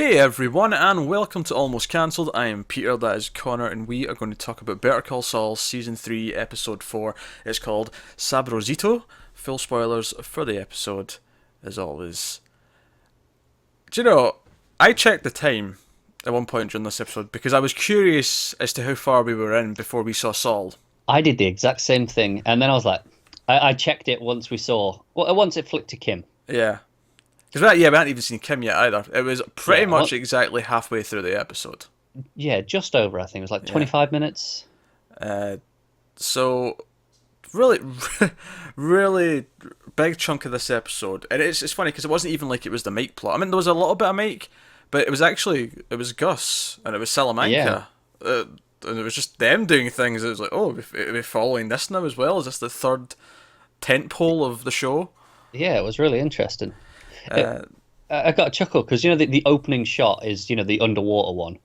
Hey everyone, and welcome to Almost Cancelled. I am Peter, that is Connor, and we are going to talk about Better Call Saul Season 3, Episode 4. It's called Sabrosito. Full spoilers for the episode, as always. Do you know, I checked the time at one point during this episode because I was curious as to how far we were in before we saw Saul. I did the exact same thing, and then I was like, I checked it once once it flicked to Kim. Yeah. Because we hadn't even seen Kim yet either. It was pretty Yeah, much exactly halfway through the episode. yeah, just over. I think it was like Yeah. 25 minutes. So really, really big chunk of this episode, and it's funny because it wasn't even like it was the Mike plot. I mean, there was a little bit of Mike, but it was Gus and it was Yeah, Salamanca, and it was just them doing things. It was like, oh, we're following this now as well. Is this the third tent pole of the show? yeah, it was really interesting. It, Uh, I got a chuckle because the opening shot is the underwater one.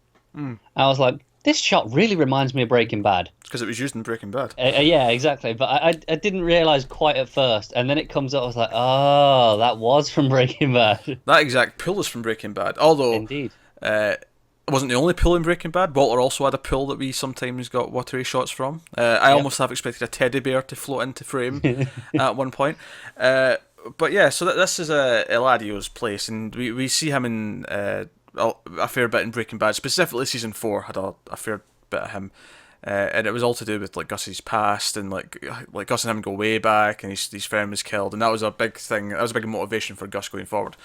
I was like, this shot really reminds me of Breaking Bad. because it was used in Breaking Bad. Yeah, exactly. But I didn't realize quite at first, and then it comes up. I was like, oh, that was from Breaking Bad. That exact pull is from Breaking Bad. Although Indeed. it wasn't the only pull in Breaking Bad. Walter also had a pull that we sometimes got watery shots from. I Yep. almost have expected a teddy bear to float into frame at one point. But yeah, so this is Eladio's place, and we see him in a fair bit in Breaking Bad. Specifically, season 4 had a fair bit of him. And it was all to do with like Gus's past and like Gus and him go way back, and his friend was killed, and that was a big thing. That was a big motivation for Gus going forward.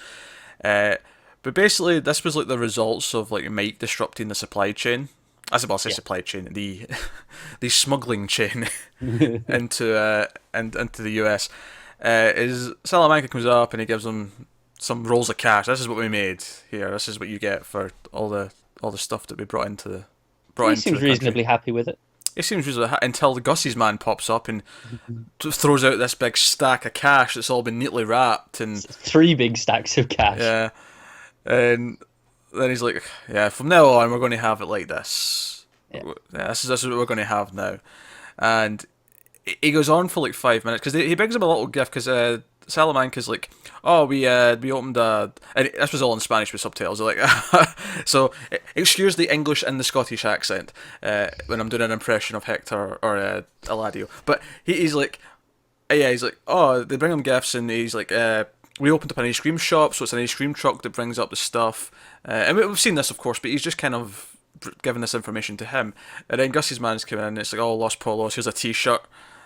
But basically, this was like the results of like Mike disrupting the supply chain. I suppose I say Yeah. supply chain, the the smuggling chain into the US. Is Salamanca comes up and he gives them some rolls of cash. This is what we made here. This is what you get for all the stuff that we brought He into seems the country. reasonably happy with it. It seems reasonably until the Gussie's man pops up and throws out this big stack of cash that's all been neatly wrapped and Three big stacks of cash. yeah. And then he's like, "Yeah, from now on, we're going to have it like this. Yeah. Yeah, this is what we're going to have now." And he goes on for like 5 minutes because he brings him a little gift because Salamanca's like, "Oh, we opened a," and this was all in Spanish with subtitles. They're like, so excuse the English and the Scottish accent when I'm doing an impression of Hector or Eladio, but he's like, yeah, he's like, oh, they bring him gifts, and he's like, we opened up an ice cream shop, so it's an ice cream truck that brings up the stuff. And we've seen this, of course, but he's just kind of giving this information to him. And then Gus's man's coming in, and it's like, oh, Los Pollos, here's a t-shirt.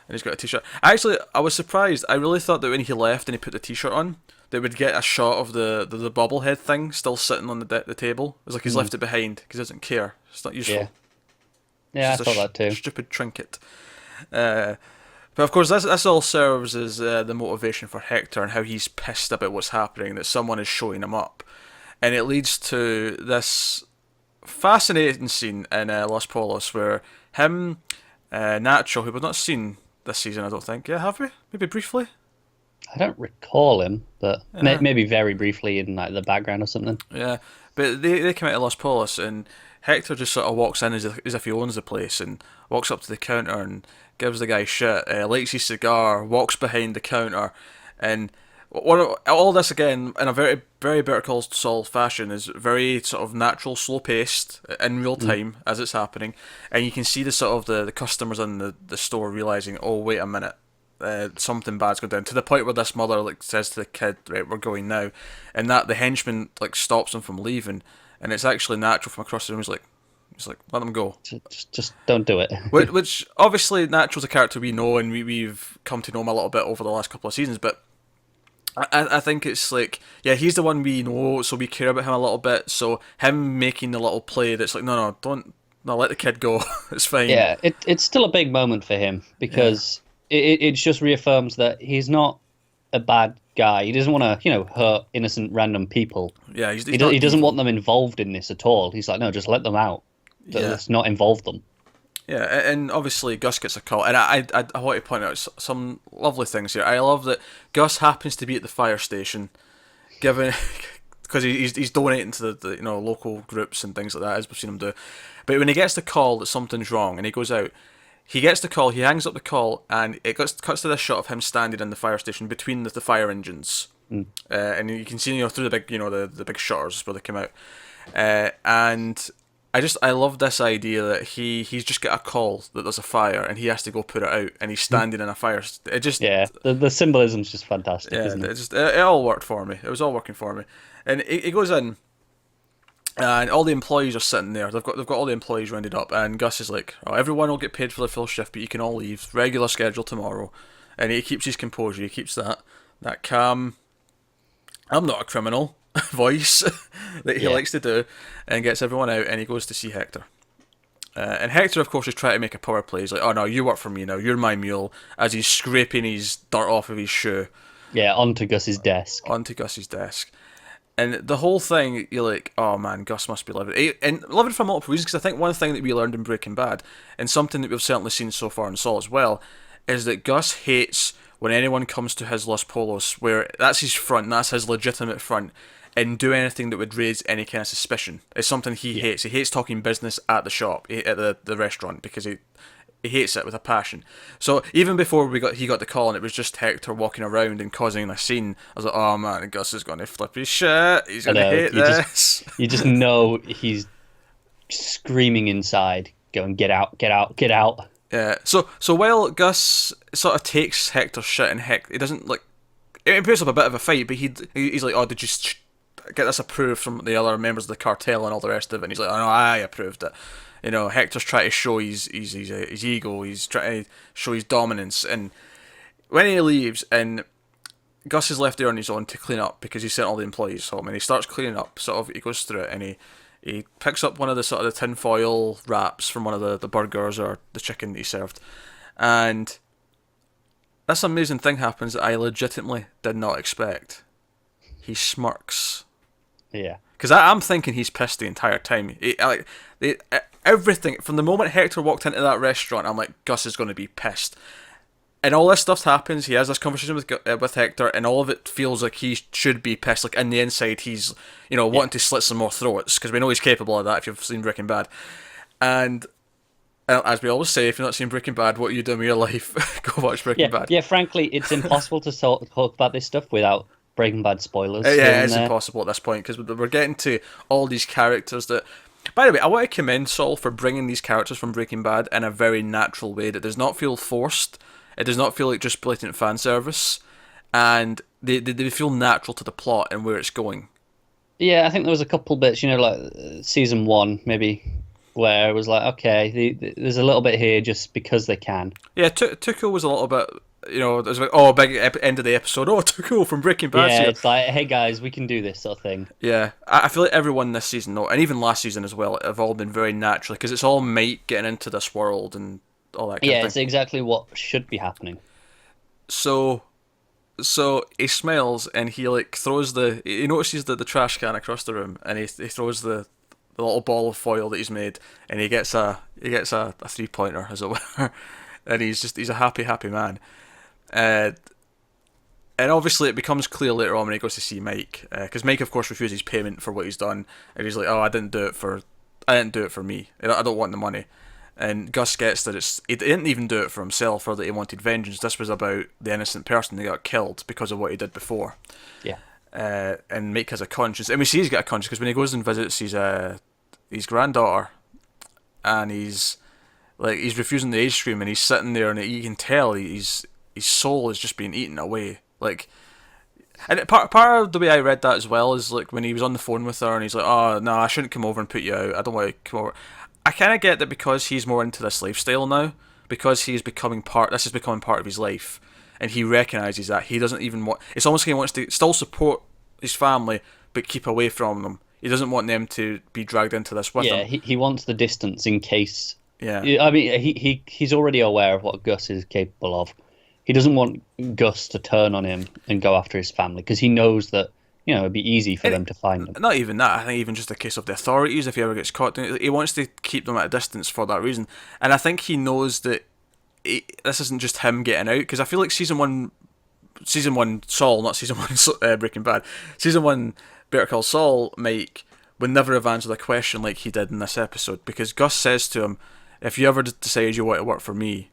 And he's got a t-shirt. I was surprised. I really thought that when he left and he put the t-shirt on, that we'd get a shot of the bobblehead thing still sitting on the table. It was like he's left it behind because he doesn't care. It's not useful. Yeah. Yeah, I It's just thought that too. stupid trinket. But of course, this all serves as the motivation for Hector and how he's pissed about what's happening, that someone is showing him up. And it leads to this fascinating scene in Los Pollos where him, Nacho, who we've not seen this season, I don't think. Yeah, have we? Maybe briefly? I don't recall him, but Yeah. maybe very briefly in like the background or something. Yeah. But they come out of Los Pollos and Hector just sort of walks in as if he owns the place and walks up to the counter and gives the guy shit, lights his cigar, walks behind the counter, and all this again in a very very Better Call Saul fashion is very sort of natural, slow paced in real time as it's happening, and you can see the sort of the customers in the store realizing, oh wait a minute. Something bad's going down to the point where this mother like says to the kid, right, we're going now, and that the henchman like stops him from leaving, and it's actually Natural from across the room. He's like, let them go. Just don't do it. Which obviously Natural's a character we know and we've come to know him a little bit over the last couple of seasons, but I think it's like, yeah, he's the one we know, so we care about him a little bit. So him making the little play that's like, no, don't, no, let the kid go. It's fine. Yeah, it's still a big moment for him because it just reaffirms that he's not a bad guy. He doesn't want to, hurt innocent random people. Yeah, he's He, not he doesn't evil. want them involved in this at all. He's like, no, just let them out. Yeah. Let's not involve them. Yeah, and obviously Gus gets a call, and I want to point out some lovely things here. I love that Gus happens to be at the fire station, given because he's donating to the local groups and things like that, as we've seen him do. But when he gets the call that something's wrong, and he goes out, he gets the call, he hangs up the call, and it cuts to this shot of him standing in the fire station between the fire engines, and you can see through the big the big shutters where they come out. And I love this idea that he's just got a call that there's a fire and he has to go put it out, and he's standing in a fire. It just Yeah, the symbolism's just fantastic, yeah, isn't it? it all worked for me. It was all working for me, and he goes in. And all the employees are sitting there. They've got all the employees rounded up, and Gus is like, "Oh, everyone will get paid for the full shift, but you can all leave. Regular schedule tomorrow." And he keeps his composure. He keeps that calm, "I'm not a criminal" voice that he likes to do, and gets everyone out. And he goes to see Hector. And Hector, of course, is trying to make a power play. He's like, "Oh no, you work for me now. You're my mule." As he's scraping his dirt off of his shoe. Yeah, onto Gus's desk. Onto Gus's desk. And the whole thing, you're like, oh man, Gus must be living. And living for multiple reasons, because I think one thing that we learned in Breaking Bad, and something that we've certainly seen so far in Saul as well, is that Gus hates when anyone comes to his Los Pollos, where that's his front, that's his legitimate front, and do anything that would raise any kind of suspicion. It's something he hates. He hates talking business at the shop, at the restaurant, because he hates it with a passion. So even before he got the call and it was just Hector walking around and causing a scene, I was like, oh man, Gus is going to flip his shit. He's going to hate this. You just know he's screaming inside, going, "Get out, get out, get out." Yeah. So while Gus sort of takes Hector's shit, and he doesn't like, it puts up a bit of a fight, but he's like, "Oh, did you get this approved from the other members of the cartel and all the rest of it?" And he's like, "Oh no, I approved it." You know, Hector's trying to show his ego. He's trying to show his dominance. And when he leaves, and Gus is left there on his own to clean up because he sent all the employees home, and he starts cleaning up. Sort of, he goes through it, and he picks up one of the sort of the tinfoil wraps from one of the burgers or the chicken that he served, and this amazing thing happens that I legitimately did not expect. He smirks. Yeah. Because I'm thinking he's pissed the entire time. Everything from the moment Hector walked into that restaurant, I'm like, Gus is going to be pissed. And all this stuff happens. He has this conversation with Hector, and all of it feels like he should be pissed. Like in the inside, he's wanting to slit some more throats, because we know he's capable of that. If you've seen Breaking Bad, and as we always say, if you've not seen Breaking Bad, what are you doing with your life? Go watch Breaking Bad. Yeah, frankly, it's impossible to talk about this stuff without Breaking Bad spoilers. Yeah, it's impossible at this point, because we're getting to all these characters that... By the way, I want to commend Saul for bringing these characters from Breaking Bad in a very natural way that does not feel forced. It does not feel like just blatant fan service. And they feel natural to the plot and where it's going. Yeah, I think there was a couple bits, like season 1, maybe, where it was like, okay, there's a little bit here just because they can. Yeah, Tuco was a little bit... it was like, oh, big end of the episode. Oh, Tuco from Breaking Bad. Yeah, it's like, hey guys, we can do this sort of thing. Yeah, I feel like everyone this season, and even last season as well, have all been very natural, because it's all Mike getting into this world and all that kind of thing. Yeah, it's exactly what should be happening. So he smells, and he he notices the trash can across the room, and he throws the little ball of foil that he's made, and he gets a 3-pointer, as it were, and he's a happy man. And obviously it becomes clear later on when he goes to see Mike, because Mike of course refuses payment for what he's done, and he's like, oh, I didn't do it for me, I don't want the money. And Gus gets that he didn't even do it for himself or that he wanted vengeance. This was about the innocent person that got killed because of what he did before. Yeah. And Mike has a conscience, and we see he's got a conscience because when he goes and visits his granddaughter, and he's refusing the ice cream, and he's sitting there, and you can tell his soul is just being eaten away. Like, and part of the way I read that as well is like when he was on the phone with her, and he's like, "Oh no, I shouldn't come over and put you out. I don't want to come over." I kind of get that because he's more into this lifestyle now, because this is becoming part of his life, and he recognises that he doesn't even want. It's almost like he wants to still support his family, but keep away from them. He doesn't want them to be dragged into this with him. Yeah, he wants the distance in case. Yeah. I mean, he's already aware of what Gus is capable of. He doesn't want Gus to turn on him and go after his family, because he knows that, it'd be easy for them to find him. Not even that. I think even just a case of the authorities, if he ever gets caught, he wants to keep them at a distance for that reason. And I think he knows that this isn't just him getting out, because I feel like season one Saul, not season one Breaking Bad, season one Better Call Saul, Mike would never have answered a question like he did in this episode, because Gus says to him, if you ever decide you want to work for me,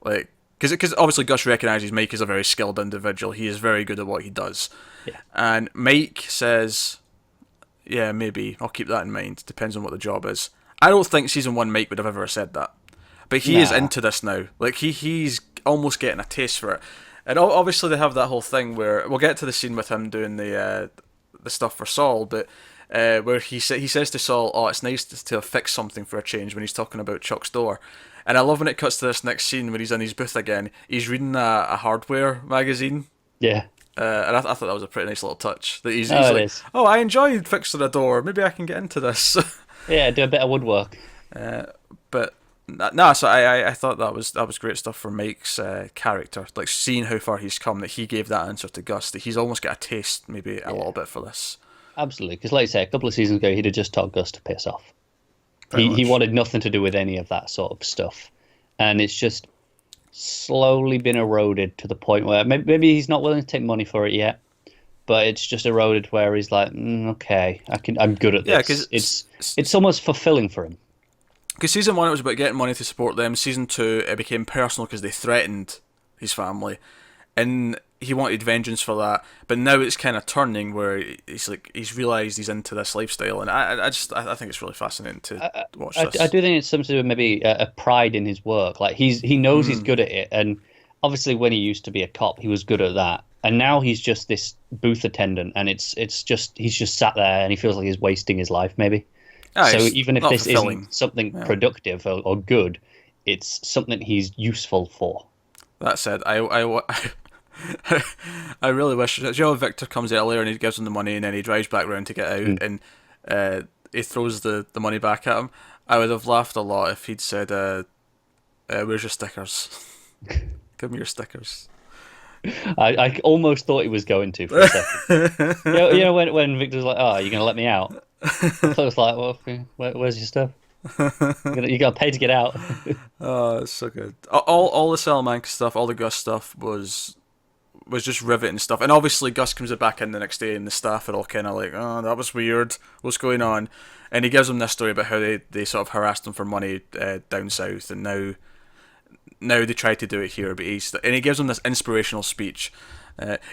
like, because obviously Gus recognises Mike is a very skilled individual. He is very good at what he does. Yeah. And Mike says, Yeah, maybe. I'll keep that in mind. Depends on what the job is. I don't think season 1 Mike would have ever said that. But he is Nah. into this now. Like, he's almost getting a taste for it. And obviously they have that whole thing where... We'll get to the scene with him doing the stuff for Saul, but... where he says to Saul, "Oh, it's nice to have fixed something for a change," when he's talking about Chuck's door. And I love when it cuts to this next scene when he's in his booth again. He's reading a hardware magazine. Yeah. And I thought that was a pretty nice little touch. That he's Oh, it like, is. "Oh, I enjoyed fixing a door. Maybe I can get into this." Yeah, do a bit of woodwork. But no, so I thought that was great stuff for Mike's character. Like, seeing how far he's come, that he gave that answer to Gus, that he's almost got a taste, maybe a little bit for this. Absolutely, because like you say, a couple of seasons ago, he'd have just told Gus to piss off. Pretty He much. wanted nothing to do with any of that sort of stuff, and it's just slowly been eroded to the point where maybe he's not willing to take money for it yet, but it's just eroded where he's like, okay, I'm good at this. Yeah, 'cause it's almost fulfilling for him. Because season 1 it was about getting money to support them. Season 2 it became personal because they threatened his family, and he wanted vengeance for that. But now it's kind of turning where he's realised he's into this lifestyle, and I think it's really fascinating to watch this. I do think it's something to do with maybe a pride in his work. Like he knows he's good at it, and obviously when he used to be a cop, he was good at that. And now he's just this booth attendant, and he's just sat there, and he feels like he's wasting his life maybe. So even if this isn't something productive or good, it's something he's useful for. That said, I really wish... You know, Victor comes earlier and he gives him the money, and then he drives back round to get out, and he throws the money back at him. I would have laughed a lot if he'd said, "Where's your stickers? Give me your stickers." I almost thought he was going to for a second. you know when Victor's like, "Oh, you're gonna let me out?" I thought it was like, "Well, where's your stuff? You got to pay to get out." Oh, it's so good. All the Salamanca stuff, all the Gus stuff was just riveting stuff. And obviously Gus comes back in the next day, and the staff are all kind of like, "Oh, that was weird. What's going on?" And he gives them this story about how they sort of harassed him for money down south, and now they try to do it here, but and he gives them this inspirational speech.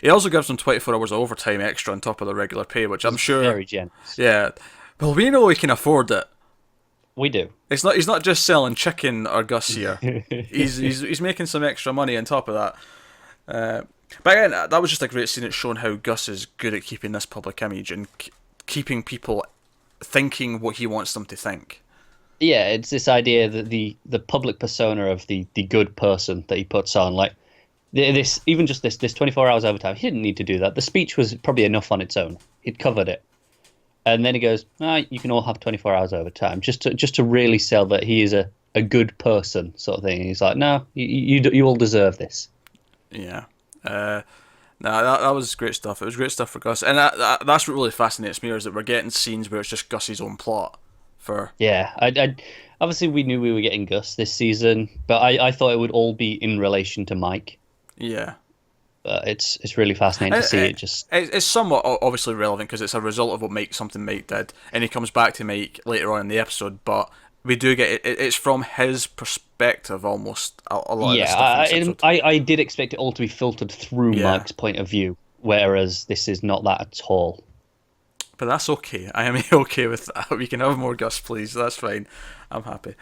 He also gives them 24 hours of overtime extra on top of the regular pay, which I'm sure... Very generous. Yeah. Well, we know we can afford it. We do. He's not just selling chicken or Gus here. he's making some extra money on top of that. But again, that was just a great scene. It's shown how Gus is good at keeping this public image and keeping people thinking what he wants them to think. Yeah, it's this idea that the public persona of the good person that he puts on, like this 24 hours overtime, he didn't need to do that. The speech was probably enough on its own. He'd covered it. And then he goes, you can all have 24 hours overtime, just to really sell that he is a good person, sort of thing. And he's like, no, you all deserve this. Yeah. No, that was great stuff. It was great stuff for Gus. And that's what really fascinates me, is that we're getting scenes where it's just Gus's own plot. Yeah, I obviously we knew we were getting Gus this season, but I thought it would all be in relation to Mike. Yeah. But it's really fascinating to see it just... It's somewhat obviously relevant because it's a result of what something Mike did, and he comes back to Mike later on in the episode, but we do get it's from his perspective almost a lot of the stuff in this episode. I did expect it all to be filtered through Mike's point of view, whereas this is not that at all. But that's okay. I am okay with that. We can have more Gus, please. That's fine. I'm happy.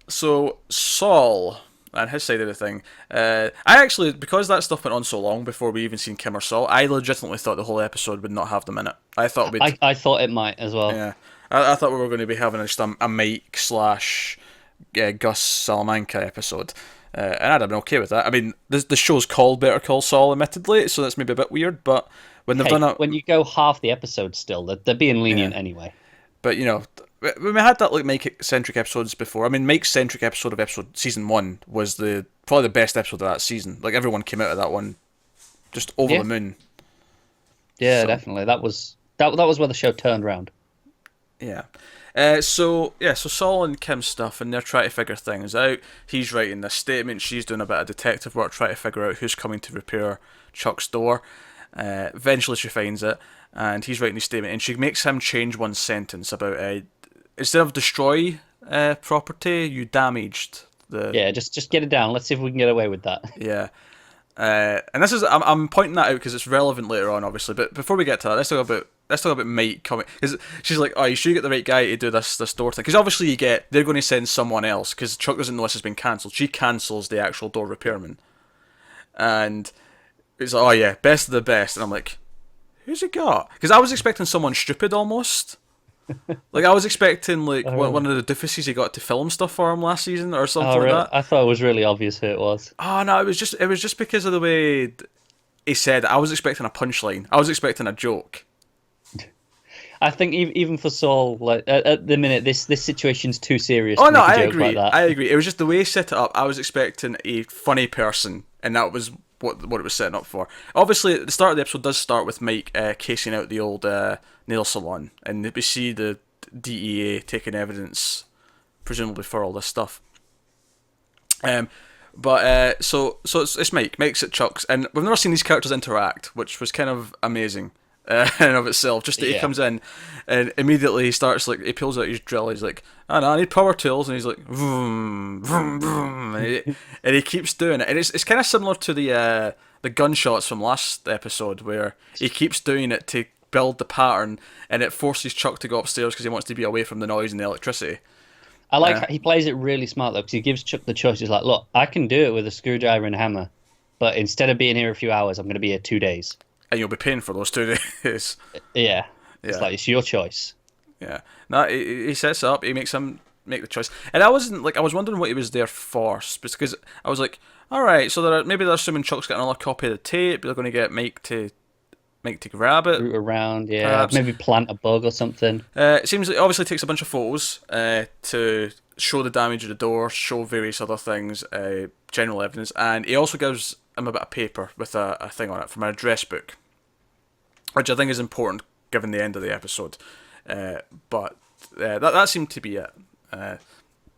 So Saul and his side of the thing. I actually, because that stuff went on so long before we even seen Kim or Saul, I legitimately thought the whole episode would not have them in it. I thought I thought it might as well. Yeah, I thought we were going to be having just a Mike / Gus Salamanca episode. And I'd have been okay with that. I mean, the show's called Better Call Saul, admittedly, so that's maybe a bit weird, but when they've done when you go half the episode still, they're being lenient anyway. But, you know, when we had that like Mike-centric episodes before, I mean, Mike's centric episode season 1 was probably the best episode of that season. Like, everyone came out of that one just over the moon. Yeah, so, definitely. That was where the show turned around. Yeah. So Saul and Kim's stuff, and they're trying to figure things out. He's writing this statement. She's doing a bit of detective work, trying to figure out who's coming to repair Chuck's door. Eventually she finds it, and he's writing his statement, and she makes him change one sentence about instead of destroy property, you damaged the... Yeah, just get it down. Let's see if we can get away with that. Yeah. And this is I'm pointing that out because it's relevant later on, obviously. But before we get to that, let's talk about Mike coming, because she's like, oh, you sure you get the right guy to do this door thing? Because obviously they're going to send someone else because Chuck doesn't know this has been cancelled. She cancels the actual door repairman, and it's like, oh yeah, best of the best. And I'm like, who's he got? Because I was expecting someone stupid almost. Like I was expecting like one of the doofuses he got to film stuff for him last season or something like that. I thought it was really obvious who it was. Oh no, it was just because of the way he said it. I was expecting a punchline. I was expecting a joke. I think even for Saul, like at the minute, this situation's too serious. Oh to no, make a I joke agree. Like that. I agree. It was just the way he set it up. I was expecting a funny person, and that was what it was setting up for. Obviously, the start of the episode does start with Mike casing out the old nail salon, and we see the DEA taking evidence, presumably for all this stuff. So it's Mike. Mike's at Chuck's, and we've never seen these characters interact, which was kind of amazing in and of itself. Just that he comes in, and immediately he starts like he pulls out his drill. He's like, "Oh no, I need power tools," and he's like, "Vroom, vroom, vroom," and he keeps doing it, and it's kind of similar to the gunshots from last episode where he keeps doing it to build the pattern, and it forces Chuck to go upstairs because he wants to be away from the noise and the electricity. I like how he plays it really smart though, because he gives Chuck the choice. He's like, "Look, I can do it with a screwdriver and hammer, but instead of being here a few hours, I'm going to be here 2 days, and you'll be paying for those 2 days." Yeah, it's like it's your choice. Yeah, no, he sets it up. He makes him make the choice, and I was wondering what he was there for, because I was like, all right, so maybe they're assuming Chuck's got another copy of the tape. They're going to get Mike to grab it, root around, yeah, perhaps. Maybe plant a bug or something. It seems like obviously takes a bunch of photos to show the damage of the door, show various other things, general evidence, and he also gives him a bit of paper with a thing on it from an address book, which I think is important given the end of the episode. But that seemed to be it.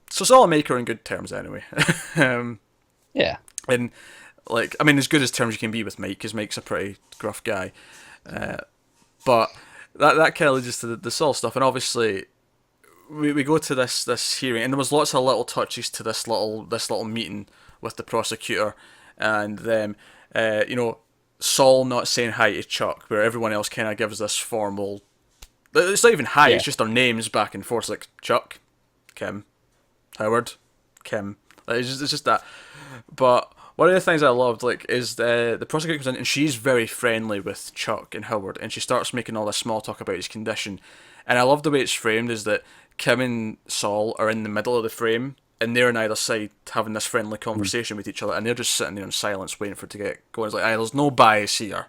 So Saul and Mike are in good terms anyway. Yeah. And like, I mean, as good as terms you can be with Mike, because Mike's a pretty gruff guy. But that kind of leads us to the Saul stuff, and obviously we go to this hearing, and there was lots of little touches to this little meeting with the prosecutor, and them, Saul not saying hi to Chuck, where everyone else kind of gives this formal. It's not even hi; It's just their names back and forth, like Chuck, Kim, Howard, Kim. Like, it's just that. But one of the things I loved, is the prosecutor comes in and she's very friendly with Chuck and Howard, and she starts making all this small talk about his condition. And I love the way it's framed, is that Kim and Saul are in the middle of the frame, and they're on either side having this friendly conversation with each other, and they're just sitting there in silence waiting for it to get going. It's like, there's no bias here.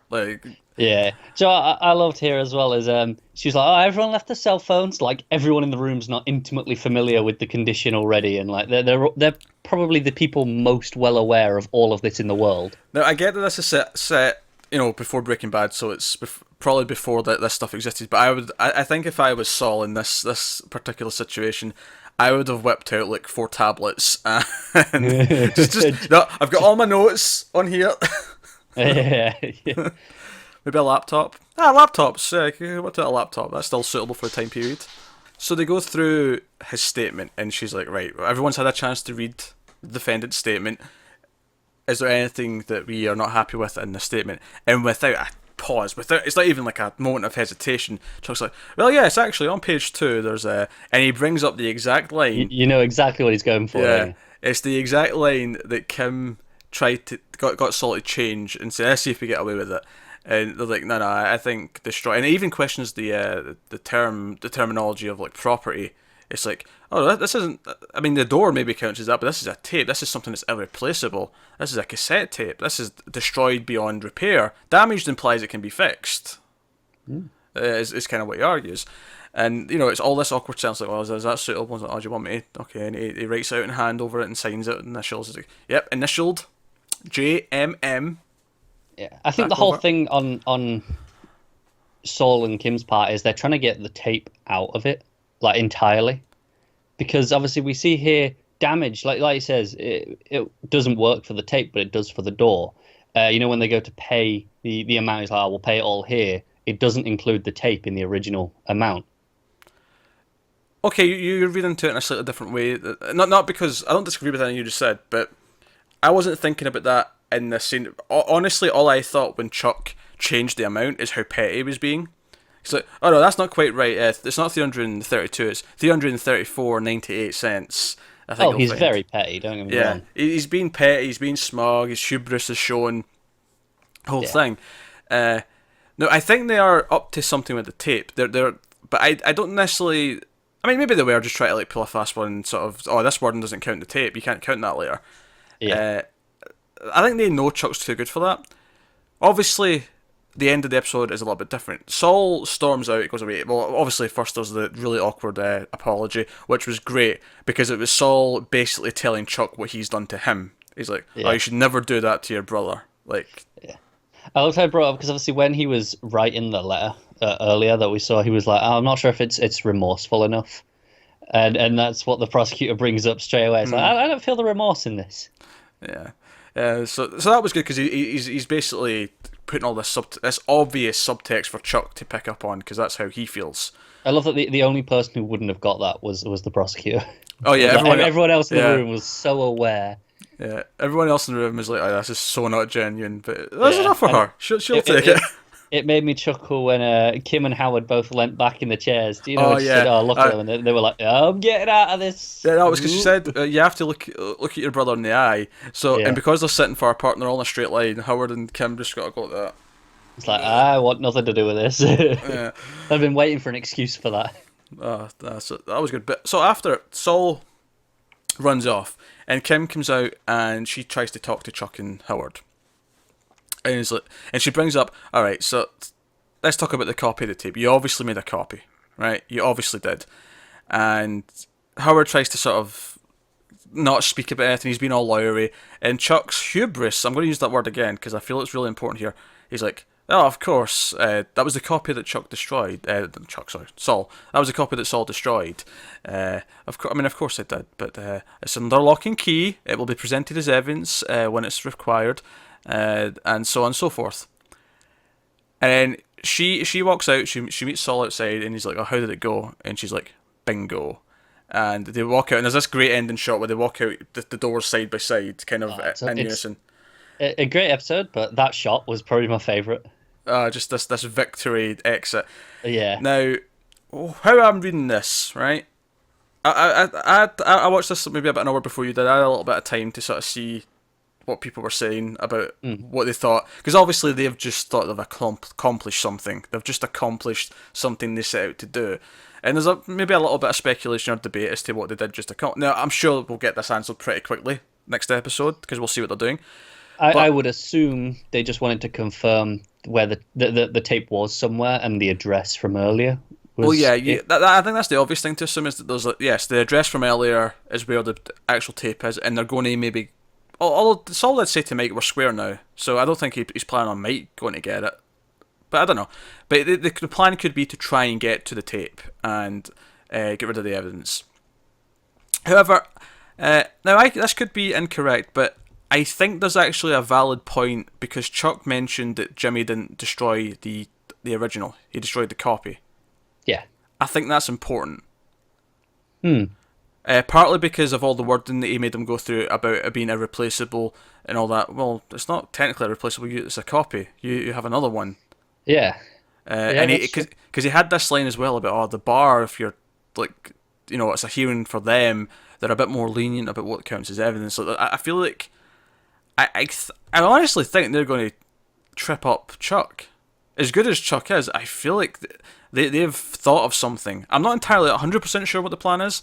Yeah. So I loved here as well as she's like, oh, everyone left their cell phones. Like everyone in the room's not intimately familiar with the condition already, and like they're probably the people most well aware of all of this in the world. Now I get that this is set before Breaking Bad, so it's probably before this stuff existed. But I think if I was Saul in this particular situation, I would have whipped out like 4 tablets and just no, I've got all my notes on here. Yeah. Maybe a laptop. Laptops. What about a laptop? That's still suitable for the time period. So they go through his statement, and she's like, right, everyone's had a chance to read the defendant's statement. Is there anything that we are not happy with in the statement? And without a pause, it's not even like a moment of hesitation, Chuck's like, well, yes, actually, on page 2, there's and he brings up the exact line. You know exactly what he's going for. Yeah, it's the exact line that Kim got Saul to change and said, let's see if we get away with it. And they're like, no, I think destroy. And it even questions the terminology of like property. It's like, oh, this isn't. I mean, the door maybe counts as that, but this is a tape. This is something that's irreplaceable. This is a cassette tape. This is destroyed beyond repair. Damaged implies it can be fixed. Is kind of what he argues. And it's all this awkward sense like, well, is that suitable? Like, oh, do you want me to? Okay, and he writes out in hand over it and signs it, initials. He's like, yep, initialed, JMM. Yeah, I think the whole thing on Saul and Kim's part is they're trying to get the tape out of it, like entirely, because obviously we see here damage, like he says, it doesn't work for the tape, but it does for the door. When they go to pay the amount, he's like, we'll pay it all here. It doesn't include the tape in the original amount. Okay, you're reading into it in a slightly different way. Not because I don't disagree with anything you just said, but I wasn't thinking about that in this scene. Honestly, all I thought when Chuck changed the amount is how petty he was being. He's like, oh no, that's not quite right. It's not 332. It's 334.98. I think. Oh, he's very petty. Don't get me wrong. He's being petty. He's being smug. His hubris is showing. Whole thing. No, I think they are up to something with the tape. They're, but I don't necessarily. I mean, maybe they were just trying to like pull a fast one and sort of, oh, this wording doesn't count the tape. You can't count that later. Yeah. I think they know Chuck's too good for that. Obviously, the end of the episode is a little bit different. Saul storms out, goes away. Well, obviously, first there's the really awkward apology, which was great because it was Saul basically telling Chuck what he's done to him. He's like, oh, you should never do that to your brother. Like, yeah. I love how I brought up because obviously when he was writing the letter earlier that we saw, he was like, oh, I'm not sure if it's remorseful enough. And that's what the prosecutor brings up straight away. It's like, I don't feel the remorse in this. Yeah. So that was good because he's basically putting all this obvious subtext for Chuck to pick up on because that's how he feels. I love that the only person who wouldn't have got that was the prosecutor. Oh yeah, everyone else in the room was so aware. Yeah, everyone else in the room was like, oh, this is so not genuine, but that's enough for her. She'll take it. It made me chuckle when Kim and Howard both leant back in the chairs. Do you know? She said, "Oh, look at them," and they were like, "Oh, I'm getting out of this." Yeah, that was because she said you have to look at your brother in the eye. So and because they're sitting far apart and they're all in a straight line, Howard and Kim just got to go like that. It's like I want nothing to do with this. Yeah. I've been waiting for an excuse for that. That was good. But so after Saul runs off, and Kim comes out and she tries to talk to Chuck and Howard. And she brings up, all right, so let's talk about the copy of the tape. You obviously made a copy, right? You obviously did. And Howard tries to sort of not speak about anything. He's been all lawyery. And Chuck's hubris, I'm going to use that word again because I feel it's really important here. He's like, oh, of course, that was the copy that Chuck destroyed. Saul. That was the copy that Saul destroyed. Of course it did, but it's under lock and key. It will be presented as evidence when it's required. And so on and so forth. And then she walks out, she meets Saul outside, and he's like, oh, how did it go? And she's like, bingo. And they walk out, and there's this great ending shot where they walk out the doors side by side, kind of in unison. A great episode, but that shot was probably my favourite. Just this victory exit. Yeah. Now, how I'm reading this, right? I watched this maybe about an hour before you did. I had a little bit of time to sort of see what people were saying about what they thought, because obviously they've just thought they've accomplished something. They've just accomplished something they set out to do, and there's maybe a little bit of speculation or debate as to what they did just accomplish. Now, I'm sure we'll get this answered pretty quickly next episode because we'll see what they're doing. I would assume they just wanted to confirm where the tape was somewhere and the address from earlier. Well, yeah, I think that's the obvious thing to assume is that there's the address from earlier is where the actual tape is, and they're going to maybe. Although it's all I'd say to Mike, we're square now, so I don't think he's planning on Mike going to get it. But I don't know. But the plan could be to try and get to the tape and get rid of the evidence. However, this could be incorrect, but I think there's actually a valid point because Chuck mentioned that Jimmy didn't destroy the original; he destroyed the copy. Yeah, I think that's important. Partly because of all the wording that he made them go through about it being irreplaceable and all that. Well, it's not technically irreplaceable. It's a copy. You have another one. Yeah. And because he had this line as well about the bar. If you're like, it's a hearing for them. They're a bit more lenient about what counts as evidence. So I feel like I honestly think they're going to trip up Chuck. As good as Chuck is, I feel like they've thought of something. I'm not entirely 100% sure what the plan is.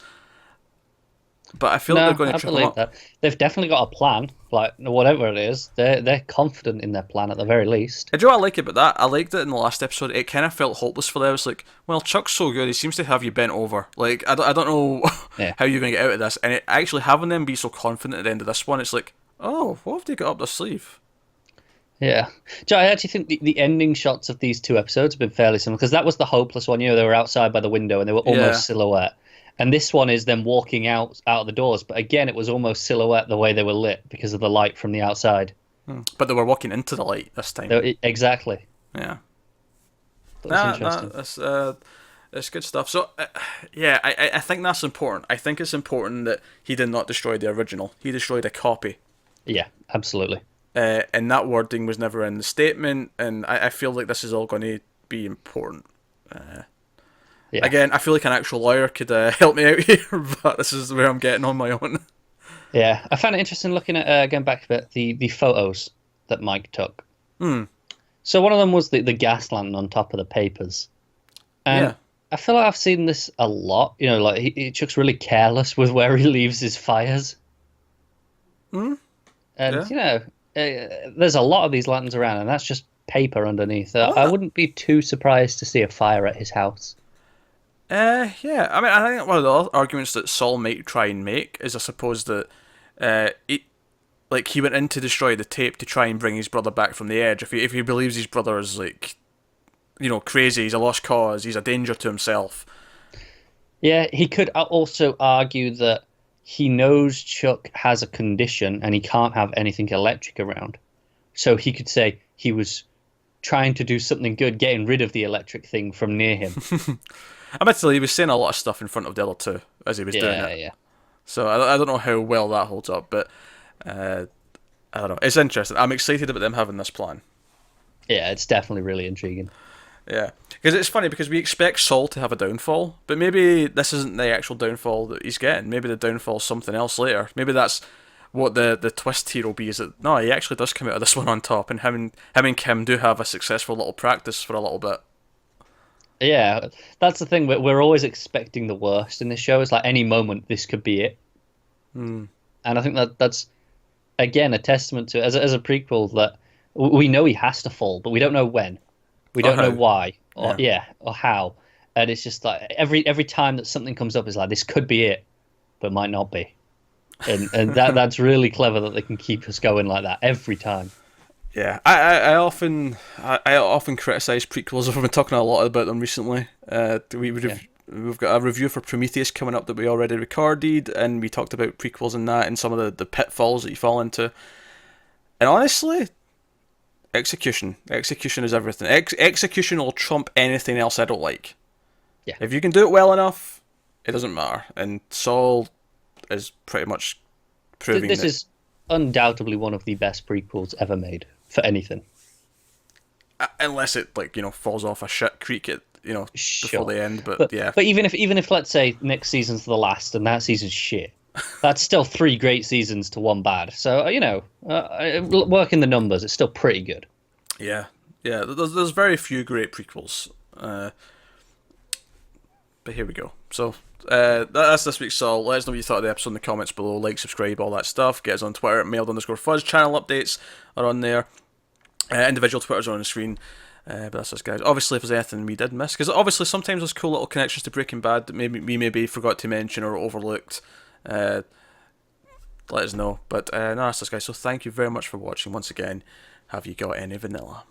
But I feel like they're going to trip them up. That. They've definitely got a plan, like whatever it is. They're confident in their plan at the very least. Do you know what I like about that? I liked it in the last episode. It kind of felt hopeless for them. It's like, well, Chuck's so good. He seems to have you bent over. Like, I don't know how you're going to get out of this. And actually having them be so confident at the end of this one, it's like, oh, what have they got up their sleeve? Yeah. I actually think the ending shots of these two episodes have been fairly similar because that was the hopeless one. They were outside by the window and they were almost silhouette. And this one is them walking out of the doors. But again, it was almost silhouette the way they were lit because of the light from the outside. But they were walking into the light this time. Exactly. Yeah. That's interesting. That's good stuff. So, I think that's important. I think it's important that he did not destroy the original. He destroyed a copy. Yeah, absolutely. and that wording was never in the statement, and I feel like this is all going to be important. Yeah. Again, I feel like an actual lawyer could help me out here, but this is where I'm getting on my own. Yeah, I found it interesting looking at going back a bit the photos that Mike took. So one of them was the gas lantern on top of the papers, and Yeah. I feel like I've seen this a lot. You know, like Chuck's really careless with where he leaves his fires. And Yeah. you know, there's a lot of these lanterns around, and that's just paper underneath. I wouldn't be too surprised to see a fire at his house. Yeah. I mean, I think one of the arguments that Saul might try and make is, I suppose, that he went in to destroy the tape to try and bring his brother back from the edge. If he believes his brother is like, crazy, he's a lost cause, he's a danger to himself. Yeah, he could also argue that he knows Chuck has a condition and he can't have anything electric around. So he could say he was trying to do something good, getting rid of the electric thing from near him. Admittedly, he was saying a lot of stuff in front of the other two as he was doing it. Yeah. So I don't know how well that holds up, but I don't know. It's interesting. I'm excited about them having this plan. Yeah, it's definitely really intriguing. Yeah, because it's funny because we expect Saul to have a downfall, but maybe this isn't the actual downfall that he's getting. Maybe the downfall is something else later. Maybe that's what the twist here will be. Is that no, he actually does come out of this one on top, and him and Kim do have a successful little practice for a little bit. Yeah, that's the thing. We're always expecting the worst in this show. It's like any moment this could be it. And I think that's again a testament to as a prequel that we know he has to fall, but we don't know when. We don't know why or how. And it's just like every time that something comes up is like this could be it, but might not be. And that's really clever that they can keep us going like that every time. Yeah, I often criticize prequels. We've been talking a lot about them recently. We've got a review for Prometheus coming up that we already recorded, and we talked about prequels and that, and some of the pitfalls that you fall into. And honestly, execution is everything. Execution will trump anything else I don't like. Yeah. If you can do it well enough, it doesn't matter. And Saul is pretty much proving this is undoubtedly one of the best prequels ever made for anything. Unless it falls off a shit creek at Sure. before the end, but yeah. But even if let's say next season's the last and that season's shit, that's still 3 great seasons to 1 bad. So working the numbers, it's still pretty good. Yeah. There's very few great prequels, but here we go. So that's this week's Saul. Let us know what you thought of the episode in the comments below. Like, subscribe, all that stuff. Get us on Twitter at mailed_fuzz. Channel updates are on there. Individual Twitters are on the screen. But that's us, guys. Obviously, if there's anything we did miss, because obviously sometimes there's cool little connections to Breaking Bad that maybe forgot to mention or overlooked. Let us know. But no, that's us, guys. So thank you very much for watching once again. Have you got any vanilla?